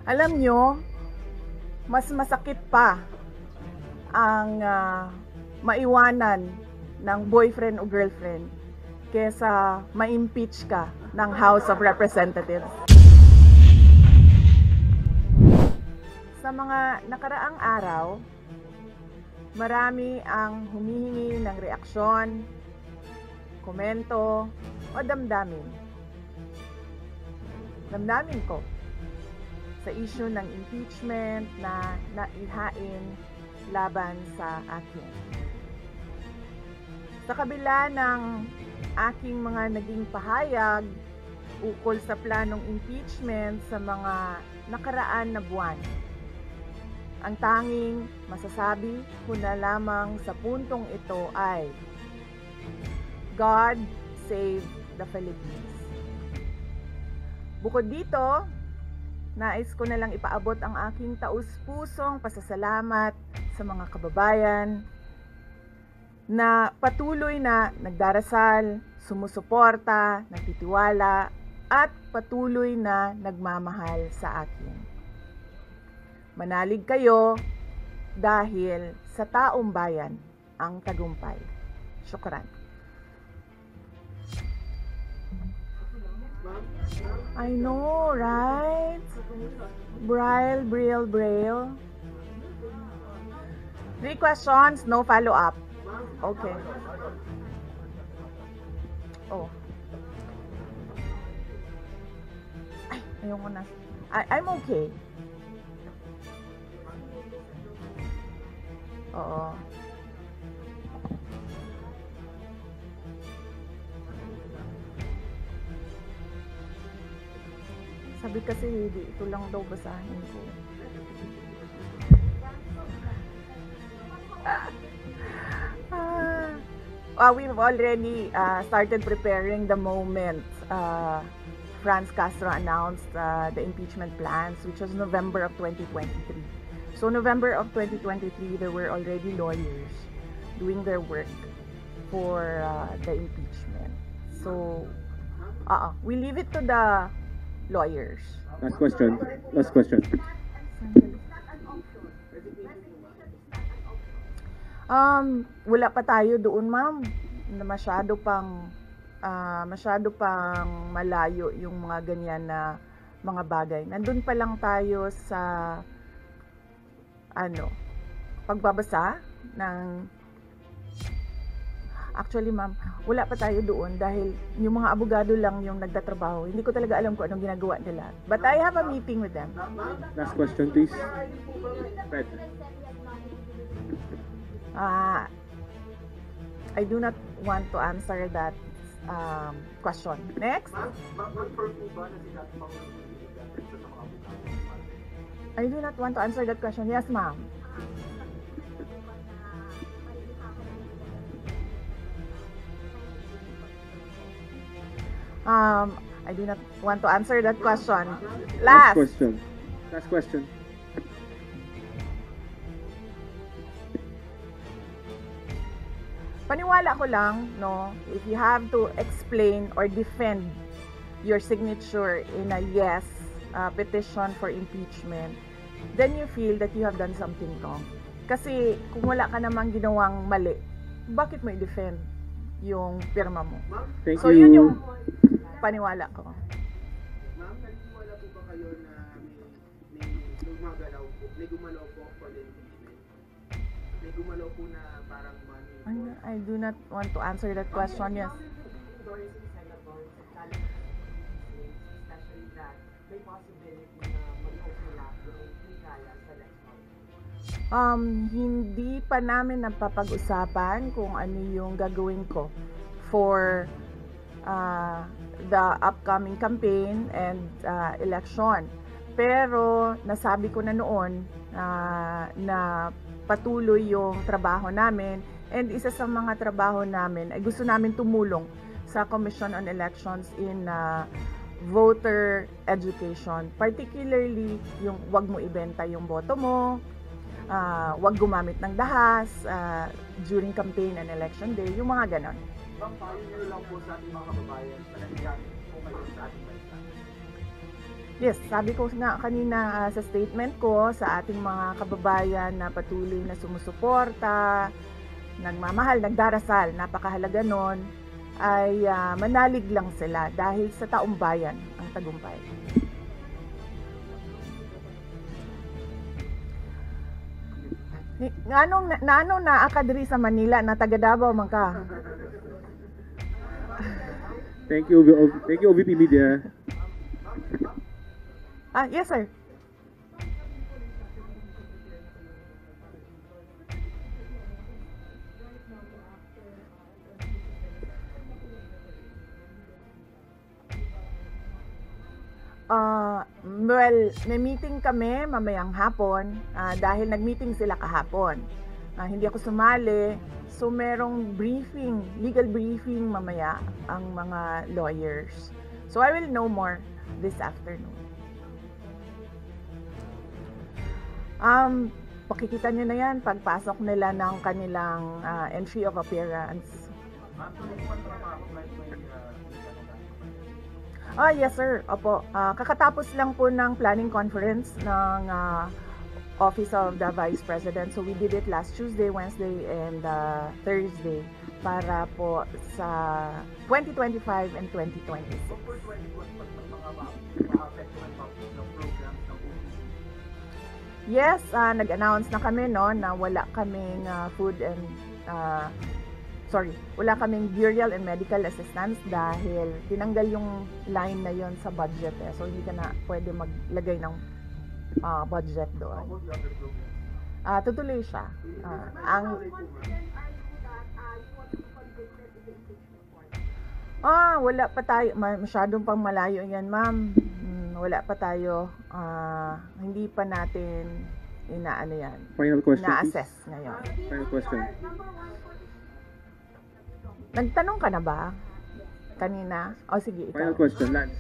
Alam nyo, mas masakit pa ang maiwanan ng boyfriend o girlfriend kesa ma-impeach ka ng House of Representatives. Sa mga nakaraang araw, marami ang humihingi ng reaksyon, komento o damdamin. Damdamin ko sa issue ng impeachment na naihain laban sa akin. Sa kabila ng aking mga naging pahayag ukol sa planong impeachment sa mga nakaraan na buwan, ang tanging masasabi ko na lamang sa puntong ito ay God save the Philippines. Bukod dito, nais ko na lang ipaabot ang aking taus-pusong pasasalamat sa mga kababayan na patuloy na nagdarasal, sumusuporta, nagtitiwala, at patuloy na nagmamahal sa akin. Manalig kayo dahil sa taong bayan ang tagumpay. Syukran. I know, right? Braille. 3 questions, no follow-up. Okay. Oh. Ay, ayoko na. I'm okay. Oo. Sabi kasi, ito lang daw basahin ko. We've already started preparing the moment Franz Castro announced the impeachment plans, which was November of 2023. So November of 2023, there were already lawyers doing their work for the impeachment. So we leave it to the lawyers. Last question. Wala pa tayo doon, ma'am. Masyado pang malayo yung mga ganyan na mga bagay. Nandun pa lang tayo sa pagbabasa ng. Actually, ma'am, wala pa tayo doon dahil yung mga abogado lang yung nagtatrabaho. Hindi ko talaga alam kung anong ginagawa nila. But I have a meeting with them. Last question, please. Fred. I do not want to answer that question. Next. I do not want to answer that question. Yes, ma'am. I do not want to answer that question. Last question. Paniwala ko lang, no, if you have to explain or defend your signature in a yes petition for impeachment, then you feel that you have done something wrong. Kasi kung wala ka namang ginawang mali, bakit mo i-defend yung pirma mo? Thank so you. Yun yung paniwala ko. Ma'am, naniniwala po ba kayo na may gumalaw po for the impeachment? May gumalaw po na parang money? I do not want to answer that question. Yes. Hindi pa namin napapag-usapan kung ano yung gagawin ko for the upcoming campaign and election. Pero nasabi ko na noon na patuloy yung trabaho namin, and isa sa mga trabaho namin ay gusto namin tumulong sa Commission on Elections in voter education, particularly yung wag mo ibenta yung boto mo, wag gumamit ng dahas during campaign and election day, yung mga ganon. Ma'am, payo niyo lang po sa ating mga kababayan na nangyagamit po ngayon sa ating bansa. Yes, sabi ko nga kanina sa statement ko sa ating mga kababayan na patuloy na sumusuporta, nagmamahal, nagdarasal, napakahalaga nun, ay manalig lang sila dahil sa taong bayan ang tagumpay. Nanong naa ka diri sa Manila na taga Davao man ka? Thank you, OVP Media. Yes sir. Well, may meeting kami mamayang hapon dahil nag-meeting sila kahapon. Hindi ako sumali, so merong briefing, legal briefing mamaya ang mga lawyers. So I will know more this afternoon. Pakikita nyo na yan pagpasok nila ng kanilang entry of appearance. Yes sir. Opo. Kakatapos lang po ng planning conference ng Office of the Vice President. So we did it last Tuesday, Wednesday, and Thursday para po sa 2025 and 2026. Yes, nag-announce na kami no na wala kaming wala kaming burial and medical assistance dahil tinanggal yung line na yon sa budget so hindi ka na pwede maglagay ng budget doon. Tutuloy siya. Wala pa tayo, masyadong pang malayo yan ma'am. Wala pa tayo, hindi pa natin inaano yan. Final question, ina-assess ngayon. Final question. Nagtanong ka na ba? Kanina? Sige, ikaw. Final question, Lance.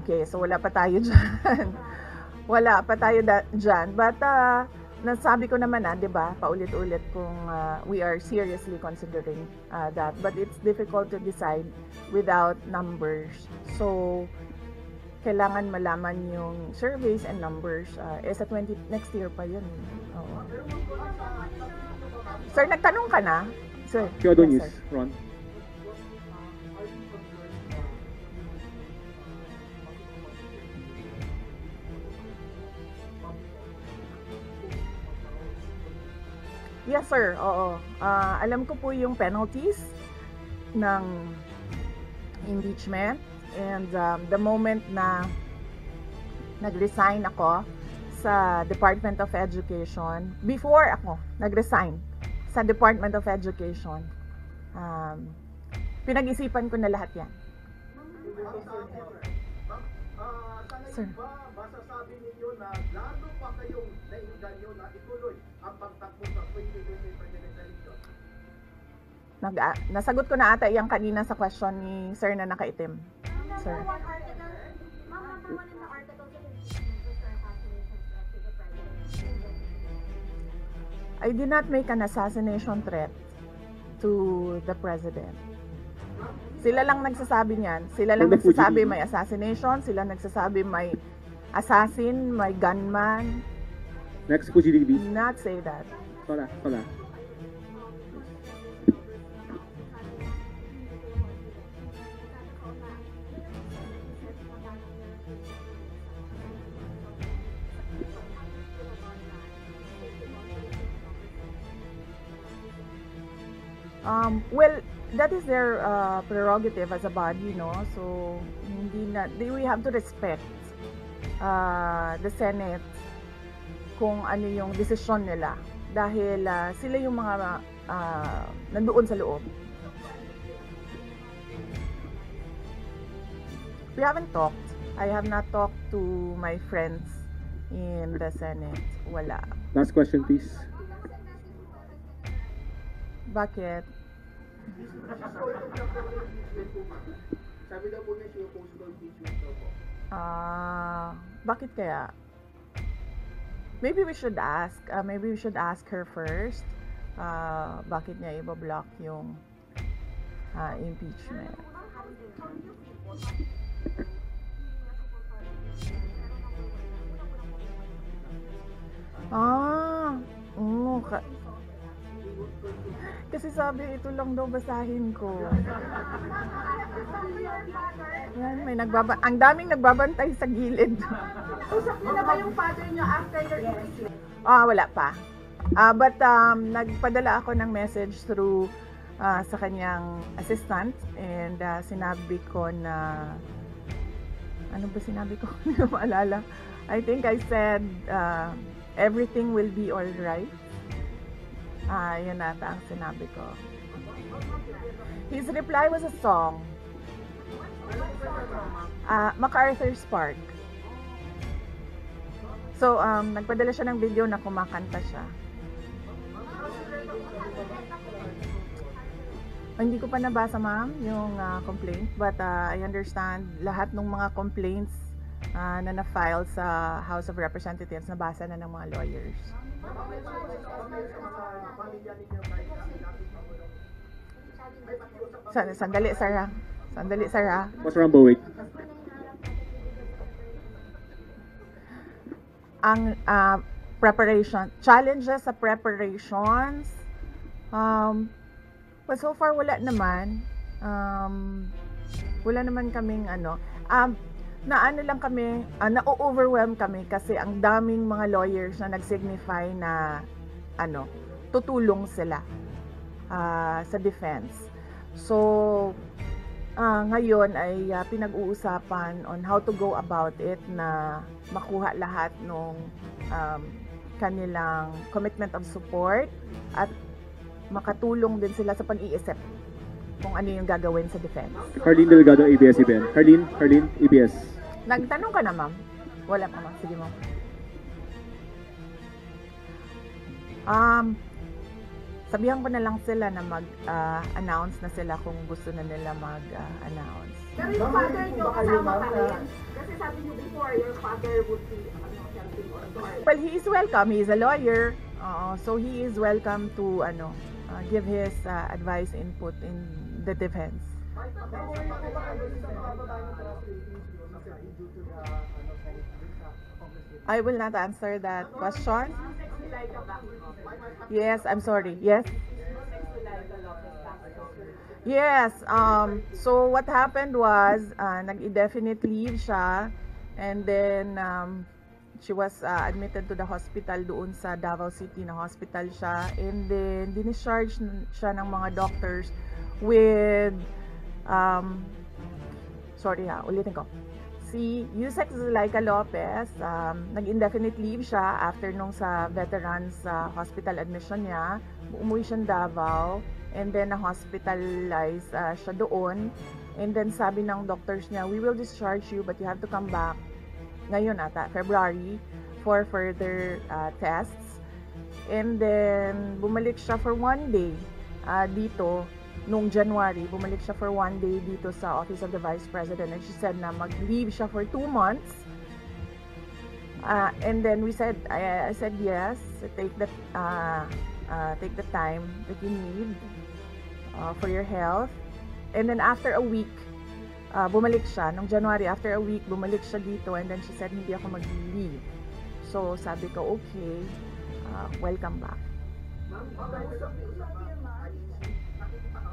Okay. So, wala pa tayo dyan. Wala pa tayo dyan. But, nasabi ko naman di ba? Paulit-ulit kung we are seriously considering that. But it's difficult to decide without numbers. So, kailangan malaman yung surveys and numbers sa next year pa yun. Sir, nagtanong ka na? Sir, Kyodo yes, News, sir. Ron. Yes sir, oo. Alam ko po yung penalties ng impeachment. And the moment na nag-resign ako sa Department of Education, before ako nag-resign sa Department of Education, pinag-isipan ko na lahat yan. Sir. Masasabi ninyo na lalo pa kayong nainganyo na ituloy ang pagtakbo sa 2020 presidential election? Nasagot ko na ata yung kanina sa question ni Sir na nakaitim. Sir. I did not make an assassination threat to the president. Sila lang nagsasabi niyan. Sila lang nagsasabi may assassination. Sila nagsasabi may assassin, may gunman. Next po, GDB. Did not say that. Sola. Well, that is their prerogative as a body, no? So, we have to respect the Senate kung ano yung desisyon nila dahil sila yung mga nandoon sa loob. We haven't talked. I have not talked to my friends in the Senate. Wala. Last question, please. Bakit? Sabi daw po niya siya yung possible impeachment daw po. Bakit kaya? Maybe we should ask. Maybe we should ask her first. bakit niya i-block yung impeachment. Kasi sabi ito lang daw basahin ko. Yan, ang daming nagbabantay sa gilid. Usap niyo na ba yung father niyo after your impeachment? Wala pa. But nagpadala ako ng message through sa kanyang assistant and sinabi ko na ano ba sinabi ko? Hindi ko maalala. I think I said everything will be all right. Yun nata ang sinabi ko. His reply was a song. MacArthur's Park. So, nagpadala siya ng video na kumakanta siya. Hindi ko pa nabasa, ma'am, yung complaint. But I understand lahat ng mga complaints na na-file sa House of Representatives nabasa na ng mga lawyers. Sandali, Sarah. Sandali, Sarah. What's Rambo, wait. Ang preparation, challenges sa preparations, but so far wala naman. Wala naman kaming na-ano lang kami, na-overwhelm kami kasi ang daming mga lawyers na nag-signify na tutulong sila sa defense. So, ngayon ay pinag-uusapan on how to go about it na makuha lahat ng kanilang commitment of support at makatulong din sila sa pag-iisip kung ano yung gagawin sa defense. Harleen Delgado, ABS-CBN. Harleen, ABS. Nagtanong ka na, ma'am? Wala pa, ma'am. Sige, ma'am. Sabihan ko na lang sila na mag-announce na sila kung gusto na nila mag-announce. Pero yung father niyo kasama pa rin? Kasi sabi niyo before, your father would be helping or authority. Well, he is welcome. He is a lawyer. So he is welcome to give his advice, input in the defense. I will not answer that question. Yes, I'm sorry. Yes. Yes. So what happened was nag-indefinite leave siya, and then she was admitted to the hospital doon sa Davao City na hospital siya, and then discharge siya ng mga doctors with ulitin ko. Si Yusek Zulaika Lopez, nag-indefinite leave siya after nung sa veterans hospital admission niya. Umuwi siya Davao, and then na-hospitalize siya doon. And then sabi ng doctors niya, we will discharge you but you have to come back ngayon February, for further tests. And then bumalik siya for 1 day dito. Noong January, bumalik siya for 1 day dito sa Office of the Vice President, and she said na mag-leave siya for 2 months. And then I said yes, take the time that you need for your health. And then after a week, bumalik siya. Noong January, after a week, bumalik siya dito, and then she said hindi ako mag-leave. So sabi ko, okay, welcome back.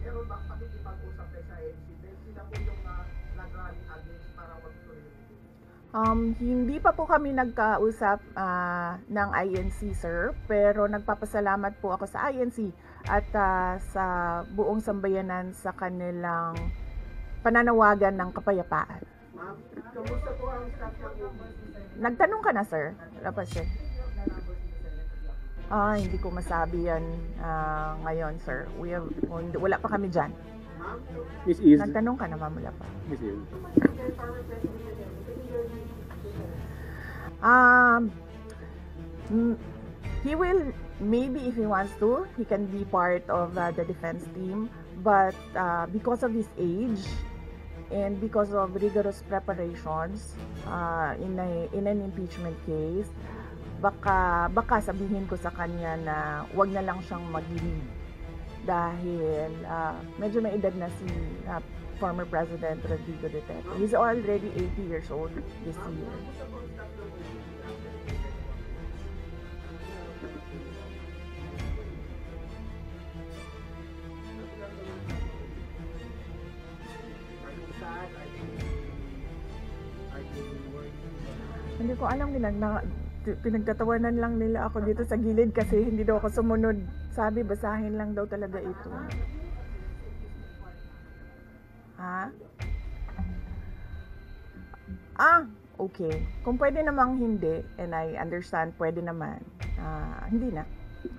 Meron bang pakikipag-usap kayo sa ANC? Sila po yung nag-rally against para magtuloy yung Hindi pa po kami nagkausap ng INC, sir, pero nagpapasalamat po ako sa INC at sa buong sambayanan sa kanilang pananawagan ng kapayapaan. Ma'am, kamusta po ang staff ng ANC? Nagtanong ka na, sir? Wala pa, sir. Hindi ko masabi yan ngayon, sir. Wala pa kami dyan. Miss Iz. Nagtanong ka na, ma'am, wala pa. Miss Iz. He will, maybe if he wants to, he can be part of the defense team. But because of his age and because of rigorous preparations in an impeachment case, baka sabihin ko sa kanya na wag na lang siyang mag-lead dahil medyo may edad na si former President Rodrigo Duterte. He's already 80 years old this year. Hindi ko alam, pinagtatawanan lang nila ako dito sa gilid kasi hindi daw ako sumunod. Sabi, basahin lang daw talaga ito. Ha? Okay. Kung pwede namang hindi, and I understand, pwede naman. Hindi na.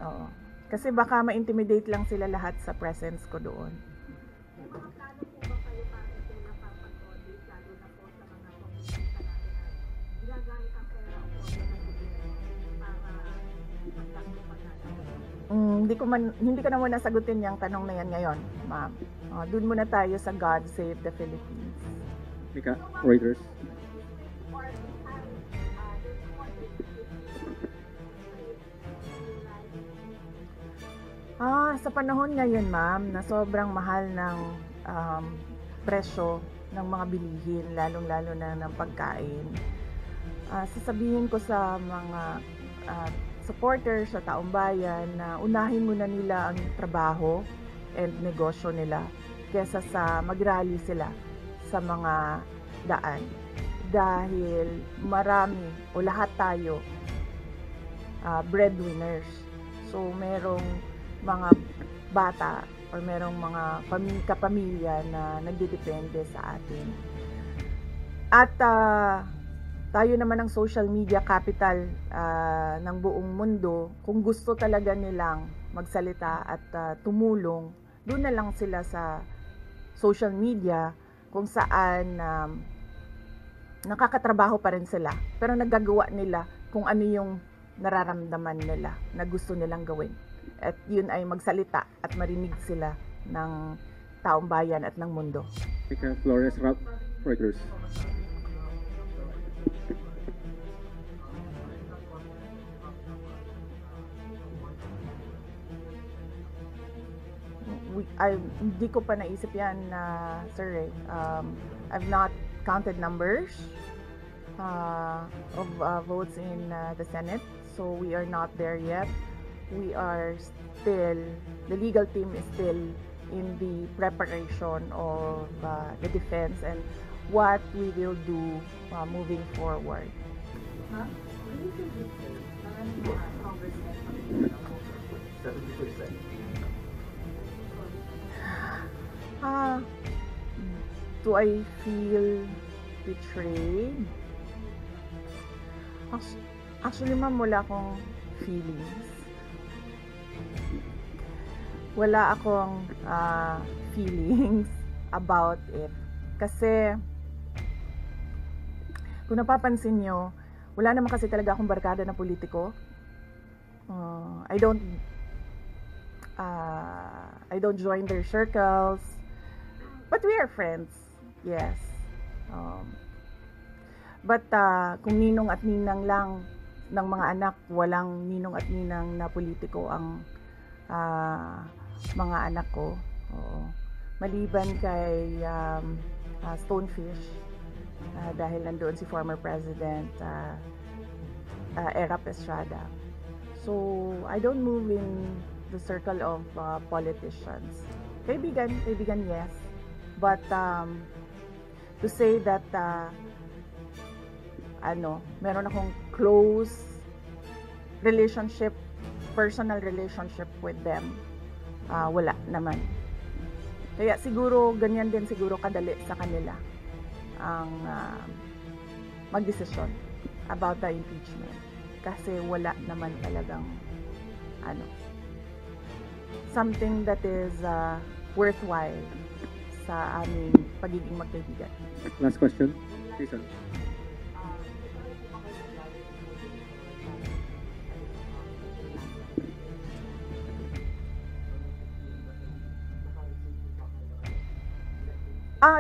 Oo. Kasi baka ma-intimidate lang sila lahat sa presence ko doon. Magkano po ba kayo para ito napapag-audit, lalo na po sa mga komunista natin at ginagamit ang pera o pondo ng gobyerno para magdagdag pagkakataon? Hindi ko na muna sagutin yung tanong na yan ngayon, ma'am. Doon muna tayo sa God Save the Philippines. Mika, Reuters. Sa panahon ngayon, ma'am, na sobrang mahal ng presyo ng mga bilihin, lalong-lalo na ng pagkain, sasabihin ko sa mga supporters sa taong bayan na unahin muna nila ang trabaho and negosyo nila kesa sa mag-rally sila sa mga daan. Dahil marami o lahat tayo breadwinners. So merong mga bata or merong mga kapamilya na nagdedepende sa atin. At tayo naman ang social media capital ng buong mundo. Kung gusto talaga nilang magsalita at tumulong, doon na lang sila sa social media kung saan nakakatrabaho pa rin sila. Pero nagagawa nila kung ano yung nararamdaman nila na gusto nilang gawin. At yun ay magsalita at marinig sila ng taong bayan at ng mundo. Mika, Flores, Reuters. Hindi ko pa naisip yan, sir. I've not counted numbers of votes in the Senate, so we are not there yet. We are still, the legal team is still in the preparation of the defense and what we will do moving forward. Ma'am, will you feel this way? Maraming mga congressmen 70%. Do I feel betrayed? Actually, ma'am, wala akong feelings. Wala akong feelings about it. Kasi, kung napapansin nyo, wala naman kasi talaga akong barkada na politiko. I don't join their circles. But we are friends. Yes. But kung ninong at ninang lang ng mga anak, walang ninong at ninang na politiko ang mga anak ko. Oo. Maliban kay Stonefish, dahil nandoon si former President Erap Estrada. So, I don't move in the circle of politicians. Kaibigan, yes. But to say that meron akong close relationship, personal relationship with them, wala naman. Kaya siguro ganyan din siguro kadali sa kanila ang magdesisyon about the impeachment, kasi wala naman talagang something that is worthwhile sa aming pagiging magkaibigan. Last question, Jason.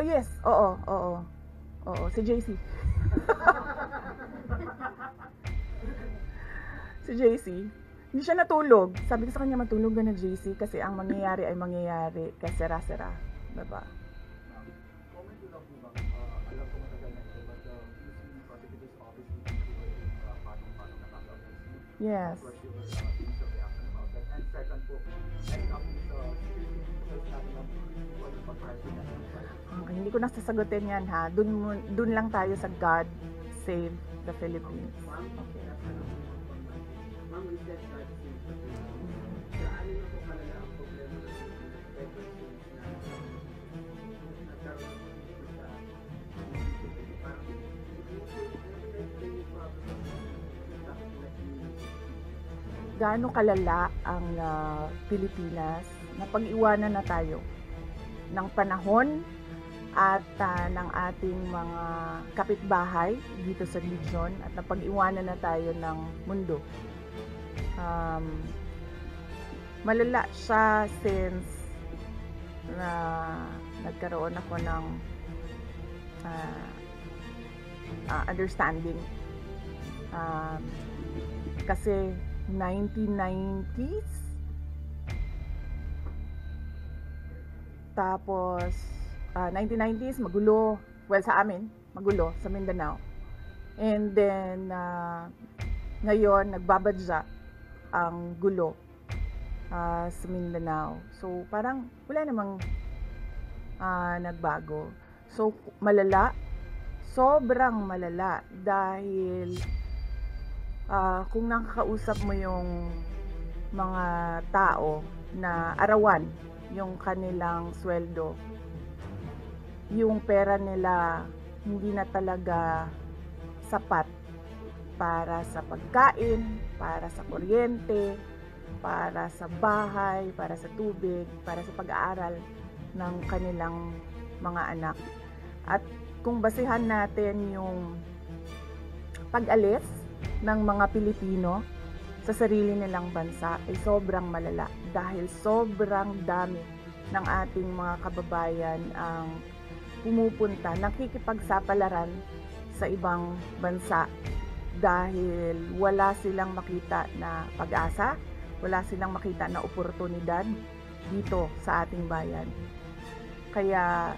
Yes. Oo, si JC. Si JC. Hindi siya natulog. Sabi ko sa kanya, matulog ka na, JC, kasi ang mangyayari ay mangyayari. Kasi sera-sera. Diba? Comment ko lang po ma'am, alam ko matagal na ito, but PUC Prosecutor's Office patong-patong na nasa office. Yes. What's your initial reaction about that? And second po, dahil ako sa security officers natin ng ano pag-private na Okay, hindi ko nasasagutin yan ha. Dun lang tayo sa God Save the Philippines. Okay. Ma'am, we said that gaano na po kalala ang problema ng ever since na nagkaroon dito sa parang Gaano kalala ang Pilipinas na pag-iwanan na tayo ng panahon at ng ating mga kapitbahay dito sa region at napag-iwanan na tayo ng mundo. Malala siya since na nagkaroon ako ng understanding. Kasi 1990s, tapos 1990s magulo, well sa amin magulo sa Mindanao, and then ngayon nagbabadya ang gulo sa Mindanao. So parang wala namang nagbago. So malala, sobrang malala, dahil kung nakakausap mo yung mga tao na arawan yung kanilang sweldo, yung pera nila hindi na talaga sapat para sa pagkain, para sa kuryente, para sa bahay, para sa tubig, para sa pag-aaral ng kanilang mga anak. At kung basihan natin yung pag-alis ng mga Pilipino sa sarili nilang bansa, ay sobrang malala, dahil sobrang dami ng ating mga kababayan ang pumupunta, nakikipagsapalaran sa ibang bansa dahil wala silang makita na pag-asa, wala silang makita na oportunidad dito sa ating bayan. Kaya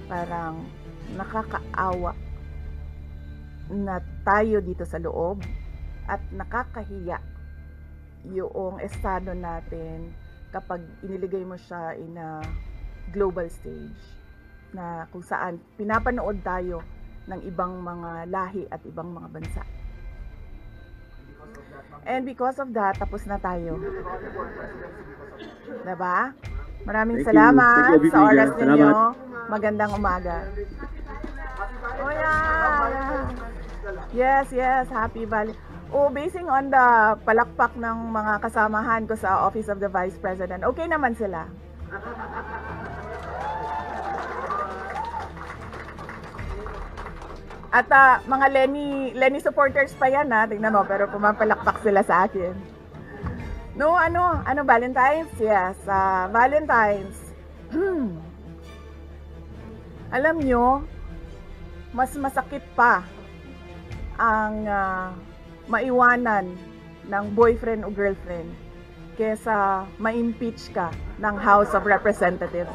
parang nakakaawa na tayo dito sa loob, at nakakahiya yung estado natin kapag iniligay mo siya in a global stage, na kung saan pinapanood tayo ng ibang mga lahi at ibang mga bansa. And because of that, tapos na tayo. Diba? Maraming Thank you. salamat Thank you, sa oras Salamat. ninyo. Magandang umaga. Oh yeah. Yes, happy Valley. Oh, basing on the palakpak ng mga kasamahan ko sa Office of the Vice President, okay naman sila. At mga Lenny supporters pa yan ha, tingnan mo, pero pumapalakpak sila sa akin. No, ano Valentine's? Yes, Valentine's. Alam nyo, mas masakit pa ang maiwanan ng boyfriend o girlfriend kesa ma-impeach ka ng House of Representatives.